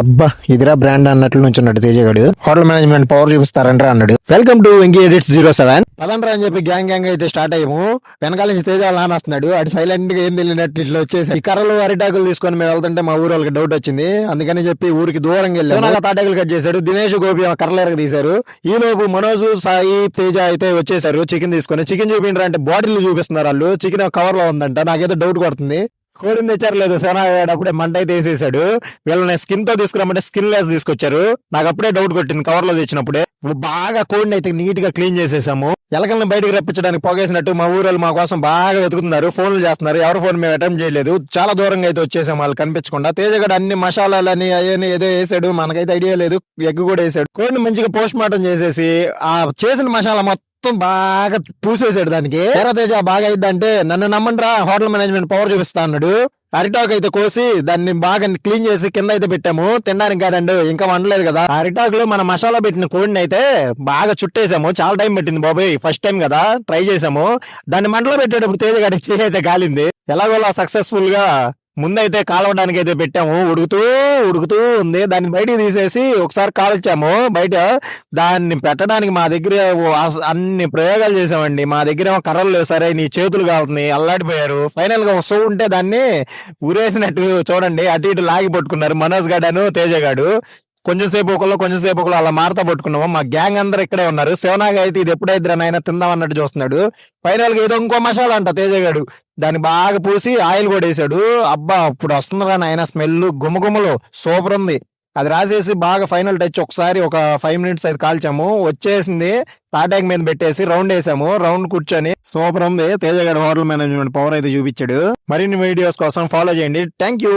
అబ్బా ఇదిరా బ్రాండ్ అన్నట్లు నుంచి ఉన్నాడు తేజగాడు. హోటల్ మేనేజ్మెంట్ పవర్ చూపిస్తారంటే అన్నాడు. Welcome to Venky edits 07. పదండ్రా అని చెప్పి గ్యాంగ్ అయితే స్టార్ట్ అయ్యాము. వెనకాల నుంచి తేజ నానేస్తున్నాడు. అటు సైలెంట్ గా ఏం తెలియనట్టు ఇట్లా వచ్చేసి ఈ కర్రలు అరిటాకులు తీసుకొని మేము వెళ్తుంటే మా ఊరు వాళ్ళకి డౌట్ వచ్చింది. అందుకని చెప్పి ఊరికి దూరంగా వెళ్ళాము. తాటాకులు కట్ చేశాడు. దినేష్ గోపి కర్రలు ఎరగ తీశారు. ఈ లోపు మనోజు సాయి తేజ అయితే వచ్చేసారు చికెన్ తీసుకొని. చికెన్ చూపించారు అంటే బాటిల్ చూపిస్తున్నారు వాళ్ళు. చికెన్ కవర్ లో ఉందంట. నాకైతే డౌట్ కొడుతుంది. కోడిని తెచ్చారు లేదు సేనా అప్పుడే మంట అయితే వేసేసాడు. వీళ్ళని స్కిన్ తో తీసుకురామంటే స్కిన్ లెస్ తీసుకొచ్చారు. నాకు అప్పుడే డౌట్ కొట్టింది కవర్ లో తెచ్చినప్పుడే. బాగా కోడిని అయితే నీట్ గా క్లీన్ చేసేసాము. ఎలకల్ని బయటకు రప్పించడానికి పొగేసినట్టు మా ఊరు మా కోసం బాగా వెతుకుతున్నారు. ఫోన్లు చేస్తున్నారు. ఎవరి ఫోన్ మేము అటెంప్ట్ చేయలేదు. చాలా దూరంగా అయితే వచ్చేసాము వాళ్ళు కనిపించకుండా. తేజగడ అన్ని మసాలాలని అవన్నీ ఏదో వేసాడు. మనకైతే ఐడియా లేదు. ఎగ్ కూడా వేసాడు. కోడిని మంచిగా పోస్ట్ మార్టం చేసేసి ఆ చేసిన మసాలా మొత్తం బాగా పూసేసాడు దానికి. తేజ బాగా అయిద్దంటే నన్ను నమ్మండ్రా హోటల్ మేనేజ్మెంట్ పవర్ చూపిస్తా అన్నాడు. అరిటాక్ అయితే కోసి దాన్ని బాగా క్లీన్ చేసి కింద అయితే పెట్టాము. తినడానికి కాదండి ఇంకా వండలేదు కదా. అరిటాక్ లో మన మసాలా పెట్టిన కోడిని అయితే బాగా చుట్టేసాము. చాలా టైం పెట్టింది బాబాయ్. ఫస్ట్ టైం కదా ట్రై చేసాము. దాన్ని మంటలో పెట్టేటప్పుడు తేజగాడి చేయి అయితే కాలింది. ఎలాగోలా సక్సెస్ఫుల్ గా ముందైతే కాలవడానికి అయితే పెట్టాము. ఉడుకుతూ ఉంది. దాన్ని బయటికి తీసేసి ఒకసారి కాల్చాము. బయట దాన్ని పెట్టడానికి మా దగ్గర అన్ని ప్రయోగాలు చేసామండి. మా దగ్గర కర్రలు లేవు. సరే నీ చేతులు కాలుతున్నాయి అల్లాడిపోయారు. ఫైనల్ గా వస్తూ ఉంటే దాన్ని ఊరేసినట్టు చూడండి అటు ఇటు లాగి పట్టుకున్నారు మనోజ్ గాడను తేజ గాడు. కొంచెం సేపు ఒకళ్ళు అలా మారుతా పట్టుకున్నాము. మా గ్యాంగ్ అందరు ఇక్కడే ఉన్నారు. శివనాగ్ అయితే ఇది ఎప్పుడైతే నాయన తిందాం అన్నట్టు చూస్తున్నాడు. ఫైనల్ గా ఏదో ఇంకో మసాలా అంట తేజగాడు. దాన్ని బాగా పూసి ఆయిల్ కూడా వేసాడు. అబ్బా ఇప్పుడు వస్తుందిరా నాయన స్మెల్ గుమగుమలు సూపర్ ఉంది. అది రాసేసి బాగా ఫైనల్ టచ్ ఒకసారి ఒక 5 minutes అయితే కాల్చాము. వచ్చేసింది. తాటాక్ మీద పెట్టేసి రౌండ్ వేసాము. రౌండ్ కూర్చొని సూపర్ ఉంది. తేజగాడు హోటల్ మేనేజ్మెంట్ పవర్ అయితే చూపించాడు. మరిన్ని వీడియోస్ కోసం ఫాలో చేయండి. Thank you.